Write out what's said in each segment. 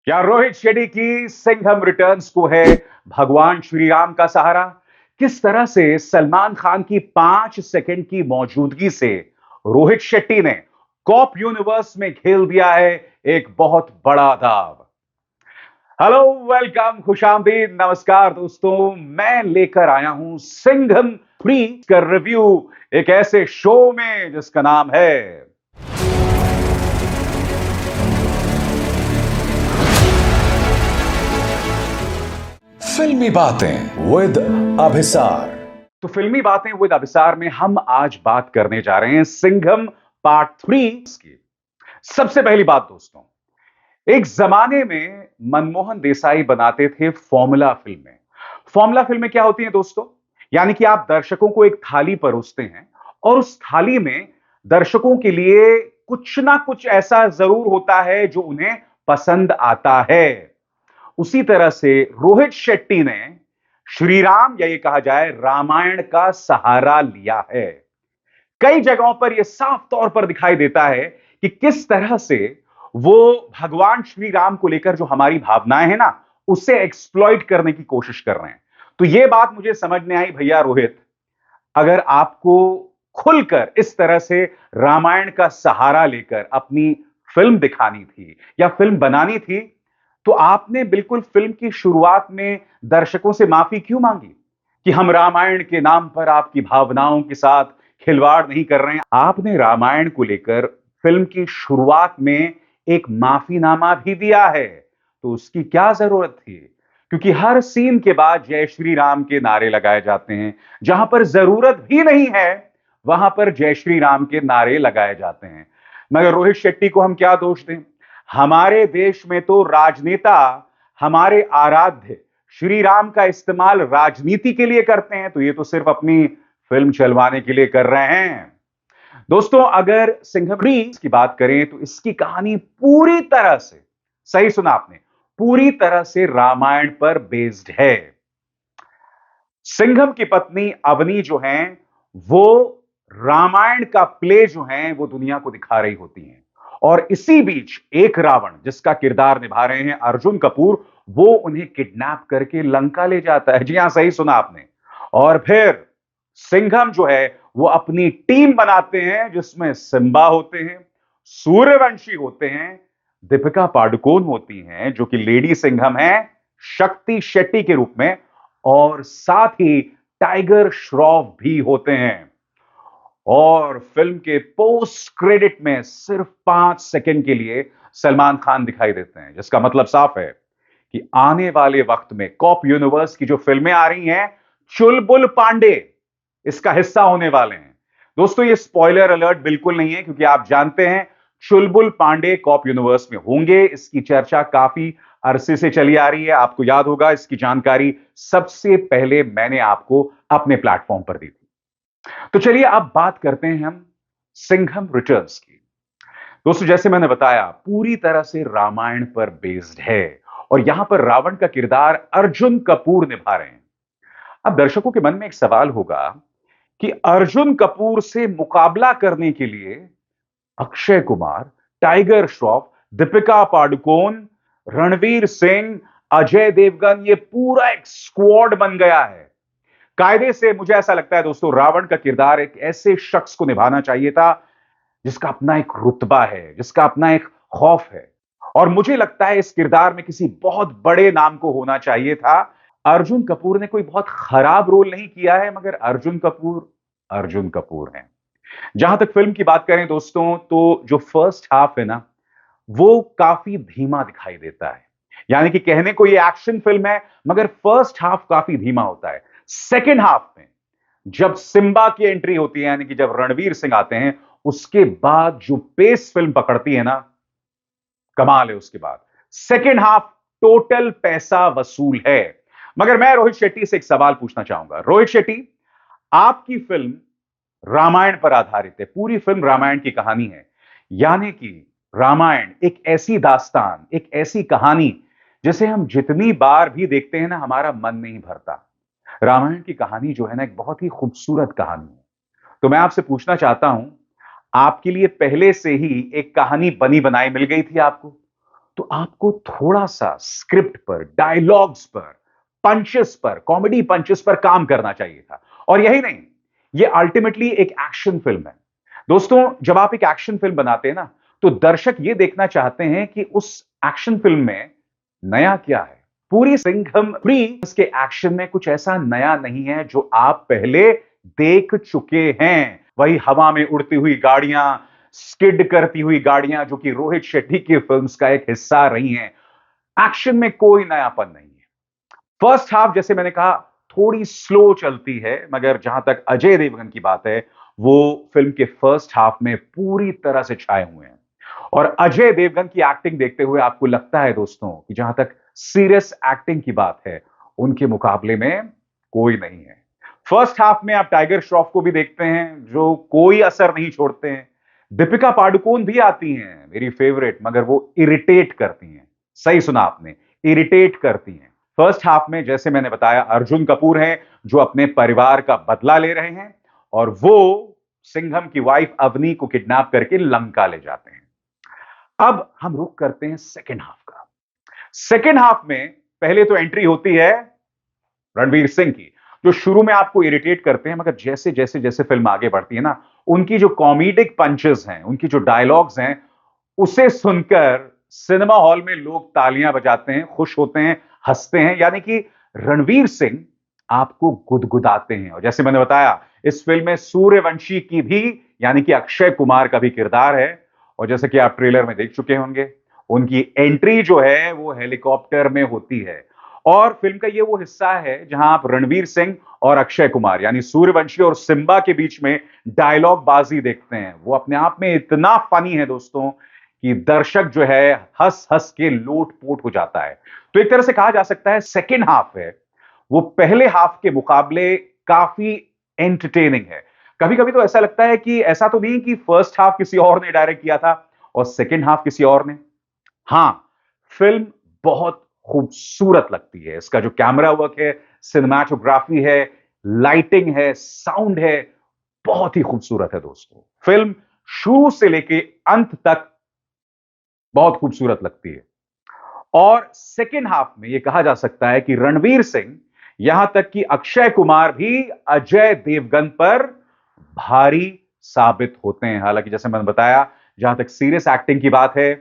क्या रोहित शेट्टी की सिंघम रिटर्न्स को है भगवान श्री राम का सहारा? किस तरह से सलमान खान की 5 सेकंड की मौजूदगी से रोहित शेट्टी ने कॉप यूनिवर्स में खेल दिया है एक बहुत बड़ा दाव। हेलो, वेलकम, खुशामदीद, नमस्कार दोस्तों। मैं लेकर आया हूं सिंघम 3 का रिव्यू एक ऐसे शो में जिसका नाम है फिल्मी बातें विद अभिसार। तो फिल्मी बातें विद अभिसार में हम आज बात करने जा रहे हैं सिंघम पार्ट 3 की। सबसे पहली बात दोस्तों, एक जमाने में मनमोहन देसाई बनाते थे फॉर्मूला फिल्में। फॉर्मूला फिल्में क्या होती हैं दोस्तों? यानी कि आप दर्शकों को एक थाली परोसते हैं और उस थाली में दर्शकों के लिए कुछ ना कुछ ऐसा जरूर होता है जो उन्हें पसंद आता है। उसी तरह से रोहित शेट्टी ने श्री राम या ये कहा जाए रामायण का सहारा लिया है। कई जगहों पर यह साफ तौर पर दिखाई देता है कि किस तरह से वो भगवान श्री राम को लेकर जो हमारी भावनाएं हैं ना, उसे एक्सप्लॉइट करने की कोशिश कर रहे हैं। तो यह बात मुझे समझ में आई, भैया रोहित, अगर आपको खुलकर इस तरह से रामायण का सहारा लेकर अपनी फिल्म दिखानी थी या फिल्म बनानी थी, तो आपने बिल्कुल फिल्म की शुरुआत में दर्शकों से माफी क्यों मांगी कि हम रामायण के नाम पर आपकी भावनाओं के साथ खिलवाड़ नहीं कर रहे हैं? आपने रामायण को लेकर फिल्म की शुरुआत में एक माफीनामा भी दिया है, तो उसकी क्या जरूरत थी? क्योंकि हर सीन के बाद जय श्री राम के नारे लगाए जाते हैं। जहां पर जरूरत भी नहीं है वहां पर जय श्री राम के नारे लगाए जाते हैं। मगर रोहित शेट्टी को हम क्या दोष दें? हमारे देश में तो राजनेता हमारे आराध्य श्री राम का इस्तेमाल राजनीति के लिए करते हैं, तो ये तो सिर्फ अपनी फिल्म चलवाने के लिए कर रहे हैं। दोस्तों, अगर सिंघम की बात करें तो इसकी कहानी पूरी तरह से, सही सुना आपने, पूरी तरह से रामायण पर बेस्ड है। सिंघम की पत्नी अवनी जो हैं, वो रामायण का प्ले जो है वो दुनिया को दिखा रही होती हैं। और इसी बीच एक रावण जिसका किरदार निभा रहे हैं अर्जुन कपूर, वो उन्हें किडनैप करके लंका ले जाता है। जी हां, सही सुना आपने। और फिर सिंघम जो है वो अपनी टीम बनाते हैं जिसमें सिम्बा होते हैं, सूर्यवंशी होते हैं, दीपिका पादुकोण होती हैं जो कि लेडी सिंघम है शक्ति शेट्टी के रूप में, और साथ ही टाइगर श्रॉफ भी होते हैं। और फिल्म के पोस्ट क्रेडिट में सिर्फ 5 सेकंड के लिए सलमान खान दिखाई देते हैं, जिसका मतलब साफ है कि आने वाले वक्त में कॉप यूनिवर्स की जो फिल्में आ रही हैं, चुलबुल पांडे इसका हिस्सा होने वाले हैं। दोस्तों, ये स्पॉइलर अलर्ट बिल्कुल नहीं है, क्योंकि आप जानते हैं चुलबुल पांडे कॉप यूनिवर्स में होंगे। इसकी चर्चा काफी अरसे से चली आ रही है। आपको याद होगा, इसकी जानकारी सबसे पहले मैंने आपको अपने प्लेटफॉर्म पर दी थी। तो चलिए अब बात करते हैं हम सिंघम रिटर्न्स की। दोस्तों, जैसे मैंने बताया, पूरी तरह से रामायण पर बेस्ड है और यहां पर रावण का किरदार अर्जुन कपूर निभा रहे हैं। अब दर्शकों के मन में एक सवाल होगा कि अर्जुन कपूर से मुकाबला करने के लिए अक्षय कुमार, टाइगर श्रॉफ, दीपिका पादुकोण, रणवीर सिंह, अजय देवगन, ये पूरा एक स्क्वाड बन गया है। कायदे से मुझे ऐसा लगता है दोस्तों, रावण का किरदार एक ऐसे शख्स को निभाना चाहिए था जिसका अपना एक रुतबा है, जिसका अपना एक खौफ है। और मुझे लगता है इस किरदार में किसी बहुत बड़े नाम को होना चाहिए था। अर्जुन कपूर ने कोई बहुत खराब रोल नहीं किया है, मगर अर्जुन कपूर हैं। जहां तक फिल्म की बात करें दोस्तों, तो जो फर्स्ट हाफ है ना, वो काफी धीमा दिखाई देता है। यानी कि कहने को ये एक्शन फिल्म है, मगर फर्स्ट हाफ काफी धीमा होता है। सेकेंड हाफ में जब सिम्बा की एंट्री होती है, यानी कि जब रणवीर सिंह आते हैं, उसके बाद जो पेस फिल्म पकड़ती है ना, कमाल है। उसके बाद सेकेंड हाफ टोटल पैसा वसूल है। मगर मैं रोहित शेट्टी से एक सवाल पूछना चाहूंगा। रोहित शेट्टी, आपकी फिल्म रामायण पर आधारित है, पूरी फिल्म रामायण की कहानी है। यानी कि रामायण एक ऐसी दास्तान, एक ऐसी कहानी जिसे हम जितनी बार भी देखते हैं ना, हमारा मन नहीं भरता। रामायण की कहानी जो है ना, एक बहुत ही खूबसूरत कहानी है। तो मैं आपसे पूछना चाहता हूं, आपके लिए पहले से ही एक कहानी बनी बनाई मिल गई थी आपको, तो आपको थोड़ा सा स्क्रिप्ट पर, डायलॉग्स पर, पंचेस पर, कॉमेडी पंचेस पर काम करना चाहिए था। और यही नहीं, ये अल्टीमेटली एक एक्शन फिल्म है। दोस्तों, जब आप एक एक्शन फिल्म बनाते हैं ना, तो दर्शक ये देखना चाहते हैं कि उस एक्शन फिल्म में नया क्या है। पूरी सिंघम 3 के एक्शन में कुछ ऐसा नया नहीं है जो आप पहले देख चुके हैं। वही हवा में उड़ती हुई गाड़ियां, स्किड करती हुई गाड़ियां, जो कि रोहित शेट्टी की फिल्म्स का एक हिस्सा रही हैं। एक्शन में कोई नयापन नहीं है। फर्स्ट हाफ, जैसे मैंने कहा, थोड़ी स्लो चलती है, मगर जहां तक अजय देवगन की बात है, वो फिल्म के फर्स्ट हाफ में पूरी तरह से छाए हुए हैं। और अजय देवगन की एक्टिंग देखते हुए आपको लगता है दोस्तों कि जहां तक सीरियस एक्टिंग की बात है, उनके मुकाबले में कोई नहीं है। फर्स्ट हाफ में आप टाइगर श्रॉफ को भी देखते हैं, जो कोई असर नहीं छोड़ते हैं। दीपिका पादुकोण भी आती हैं, मेरी फेवरेट, मगर वो इरिटेट करती हैं। सही सुना आपने, इरिटेट करती हैं। फर्स्ट हाफ में, जैसे मैंने बताया, अर्जुन कपूर हैं जो अपने परिवार का बदला ले रहे हैं, और वो सिंघम की वाइफ अवनी को किडनैप करके लंका ले जाते हैं। अब हम रुक करते हैं सेकेंड हाफ का। सेकेंड हाफ में पहले तो एंट्री होती है रणवीर सिंह की, जो शुरू में आपको इरिटेट करते हैं, मगर जैसे जैसे जैसे फिल्म आगे बढ़ती है ना, उनकी जो कॉमेडिक पंचेस हैं, उनकी जो डायलॉग्स हैं, उसे सुनकर सिनेमा हॉल में लोग तालियां बजाते हैं, खुश होते हैं, हंसते हैं। यानी कि रणवीर सिंह आपको गुदगुदाते हैं। और जैसे मैंने बताया, इस फिल्म में सूर्यवंशी की भी, यानी कि अक्षय कुमार का भी किरदार है। और जैसे कि आप ट्रेलर में देख चुके होंगे, उनकी एंट्री जो है वो हेलीकॉप्टर में होती है। और फिल्म का ये वो हिस्सा है जहां आप रणवीर सिंह और अक्षय कुमार, यानी सूर्यवंशी और सिम्बा के बीच में डायलॉग बाजी देखते हैं। वो अपने आप में इतना फनी है दोस्तों कि दर्शक जो है हंस हंस के लोटपोट हो जाता है। तो एक तरह से कहा जा सकता है सेकेंड हाफ है वो पहले हाफ के मुकाबले काफी एंटरटेनिंग है। कभी कभी तो ऐसा लगता है कि ऐसा तो नहीं कि फर्स्ट हाफ किसी और ने डायरेक्ट किया था और सेकेंड हाफ किसी और ने। हां, फिल्म बहुत खूबसूरत लगती है। इसका जो कैमरा वर्क है, सिनेमाटोग्राफी है, लाइटिंग है, साउंड है, बहुत ही खूबसूरत है दोस्तों। फिल्म शुरू से लेके अंत तक बहुत खूबसूरत लगती है। और सेकेंड हाफ में यह कहा जा सकता है कि रणवीर सिंह, यहां तक कि अक्षय कुमार भी अजय देवगन पर भारी साबित होते हैं। हालांकि जैसे मैंने बताया, जहां तक सीरियस एक्टिंग की बात है,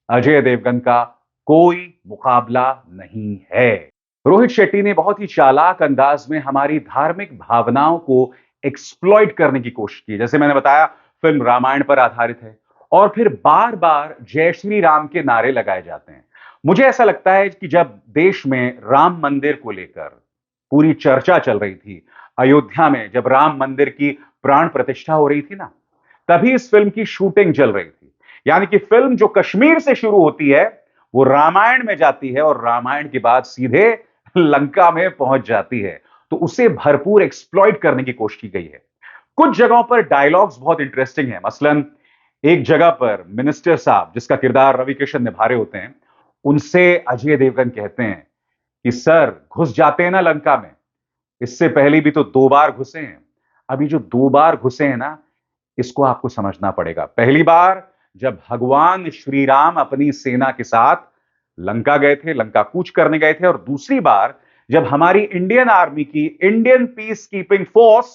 अजय देवगन का कोई मुकाबला नहीं है। रोहित शेट्टी ने बहुत ही चालाक अंदाज में हमारी धार्मिक भावनाओं को एक्सप्लॉइट करने की कोशिश की। जैसे मैंने बताया, फिल्म रामायण पर आधारित है, और फिर बार बार जय श्री राम के नारे लगाए जाते हैं। मुझे ऐसा लगता है कि जब देश में राम मंदिर को लेकर पूरी चर्चा चल रही थी, अयोध्या में जब राम मंदिर की प्राण प्रतिष्ठा हो रही थी ना, तभी इस फिल्म की शूटिंग चल रही थी। यानी कि फिल्म जो कश्मीर से शुरू होती है, वो रामायण में जाती है, और रामायण के बाद सीधे लंका में पहुंच जाती है। तो उसे भरपूर एक्सप्लॉइट करने की कोशिश की गई है। कुछ जगहों पर डायलॉग्स बहुत इंटरेस्टिंग है। मसलन एक जगह पर मिनिस्टर साहब, जिसका किरदार रवि किशन निभा रहे होते हैं, उनसे अजय देवगन कहते हैं कि सर, घुस जाते हैं ना लंका में, इससे पहले भी तो 2 बार घुसे हैं। अभी जो 2 बार घुसे हैं ना, इसको आपको समझना पड़ेगा। पहली बार जब भगवान श्री राम अपनी सेना के साथ लंका गए थे, लंका कूच करने गए थे, और दूसरी बार जब हमारी इंडियन आर्मी की, Indian peace keeping force,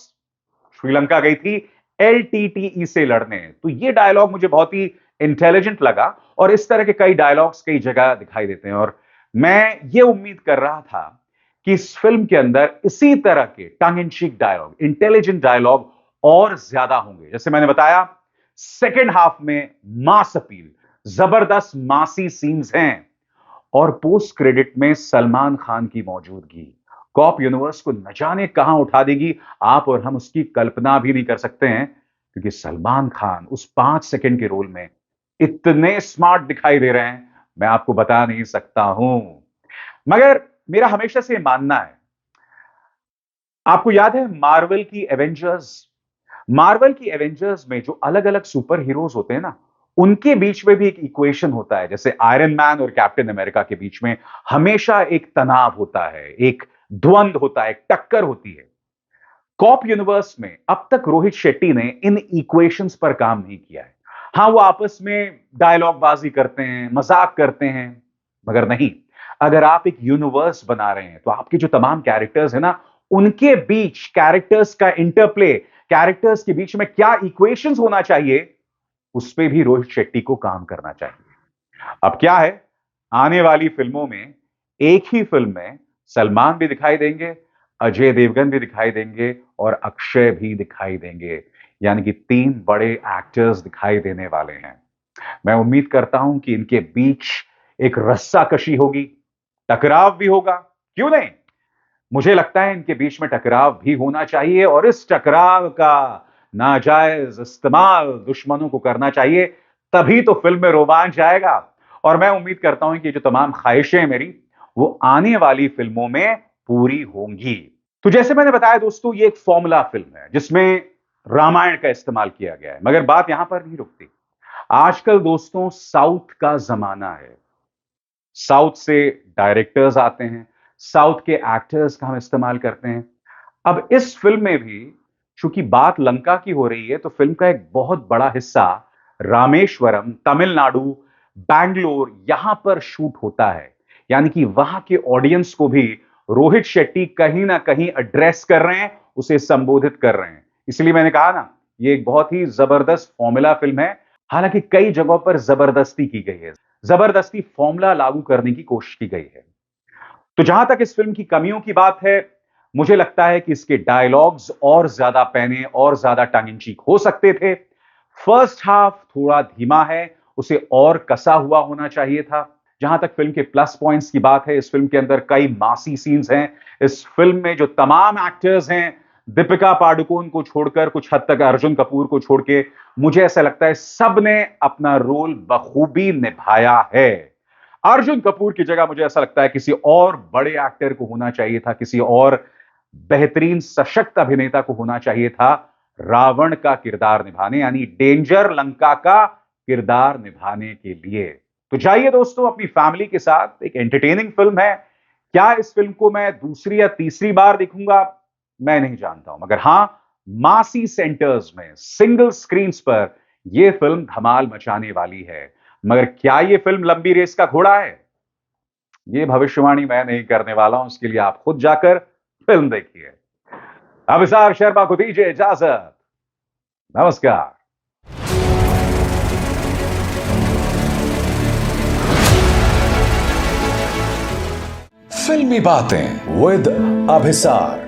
Sri Lanka गई थी एलटीटीई से लड़ने। तो ये डायलॉग मुझे बहुत ही इंटेलिजेंट लगा, और इस तरह के कई डायलॉग्स कई जगह दिखाई देते हैं। और मैं ये उम्मीद कर रहा था कि इस फिल्म के अंदर इसी तरह के टंग इन चीक डायलॉग, इंटेलिजेंट डायलॉग और ज्यादा होंगे। जैसे मैंने बताया, सेकेंड हाफ में मास अपील, जबरदस्त मासी सीन्स हैं, और पोस्ट क्रेडिट में सलमान खान की मौजूदगी कॉप यूनिवर्स को न जाने कहां उठा देगी। आप और हम उसकी कल्पना भी नहीं कर सकते हैं, क्योंकि सलमान खान उस 5 सेकंड के रोल में इतने स्मार्ट दिखाई दे रहे हैं, मैं आपको बता नहीं सकता हूं। मगर मेरा हमेशा से मानना है, आपको याद है मार्वल की एवेंजर्स में जो अलग अलग सुपर हीरोज होते हैं ना, उनके बीच में भी एक इक्वेशन होता है। जैसे आयरन मैन और कैप्टन अमेरिका के बीच में हमेशा एक तनाव होता है, एक द्वंद्व होता है, एक टक्कर होती है। कॉप यूनिवर्स में अब तक रोहित शेट्टी ने इन इक्वेशंस पर काम नहीं किया है। हां, वो आपस में डायलॉग बाजी करते हैं, मजाक करते हैं, मगर नहीं, अगर आप एक यूनिवर्स बना रहे हैं तो आपके जो तमाम कैरेक्टर्स हैं ना, उनके बीच कैरेक्टर्स का इंटरप्ले, कैरेक्टर्स के बीच में क्या इक्वेशंस होना चाहिए, उस पे भी रोहित शेट्टी को काम करना चाहिए। अब क्या है, आने वाली फिल्मों में एक ही फिल्म में सलमान भी दिखाई देंगे, अजय देवगन भी दिखाई देंगे और अक्षय भी दिखाई देंगे। यानी कि 3 बड़े एक्टर्स दिखाई देने वाले हैं। मैं उम्मीद करता हूं कि इनके बीच एक रस्साकशी होगी, टकराव भी होगा, क्यों नहीं? मुझे लगता है इनके बीच में टकराव भी होना चाहिए और इस टकराव का नाजायज इस्तेमाल दुश्मनों को करना चाहिए, तभी तो फिल्म में रोमांच आएगा। और मैं उम्मीद करता हूं कि जो तमाम ख्वाहिशें हैं मेरी, वो आने वाली फिल्मों में पूरी होंगी। तो जैसे मैंने बताया दोस्तों, ये एक फॉर्मूला फिल्म है जिसमें रामायण का इस्तेमाल किया गया है, मगर बात यहां पर नहीं रुकती। आजकल दोस्तों साउथ का जमाना है। साउथ से डायरेक्टर्स आते हैं, साउथ के एक्टर्स का हम इस्तेमाल करते हैं। अब इस फिल्म में भी चूंकि बात लंका की हो रही है, तो फिल्म का एक बहुत बड़ा हिस्सा रामेश्वरम, तमिलनाडु, बैंगलोर यहां पर शूट होता है। यानी कि वहां के ऑडियंस को भी रोहित शेट्टी कहीं ना कहीं एड्रेस कर रहे हैं, उसे संबोधित कर रहे हैं। इसलिए मैंने कहा ना, ये एक बहुत ही जबरदस्त फॉर्मूला फिल्म है। हालांकि कई जगहों पर जबरदस्ती की गई है, जबरदस्ती फॉर्मूला लागू करने की कोशिश की गई है। तो जहां तक इस फिल्म की कमियों की बात है, मुझे लगता है कि इसके डायलॉग्स और ज्यादा पैने और ज्यादा टंग इन चीक हो सकते थे। फर्स्ट हाफ थोड़ा धीमा है, उसे और कसा हुआ होना चाहिए था। जहां तक फिल्म के प्लस पॉइंट्स की बात है, इस फिल्म के अंदर कई मासी सीन्स हैं। इस फिल्म में जो तमाम एक्टर्स हैं, दीपिका पादुकोण को छोड़कर, कुछ हद तक अर्जुन कपूर को छोड़ के, मुझे ऐसा लगता है सबने अपना रोल बखूबी निभाया है। अर्जुन कपूर की जगह मुझे ऐसा लगता है किसी और बड़े एक्टर को होना चाहिए था, किसी और बेहतरीन सशक्त अभिनेता को होना चाहिए था रावण का किरदार निभाने, यानी डेंजर लंका का किरदार निभाने के लिए। तो जाइए दोस्तों, अपनी फैमिली के साथ, एक एंटरटेनिंग फिल्म है। क्या इस फिल्म को मैं दूसरी या तीसरी बार देखूंगा, मैं नहीं जानता हूं, मगर हां, मासी सेंटर्स में सिंगल स्क्रीन्स पर यह फिल्म धमाल मचाने वाली है। मगर क्या यह फिल्म लंबी रेस का घोड़ा है, यह भविष्यवाणी मैं नहीं करने वाला हूं। उसके लिए आप खुद जाकर फिल्म देखिए। अभिसार शर्मा को दीजिए इजाजत। नमस्कार। फिल्मी बातें विद अभिसार।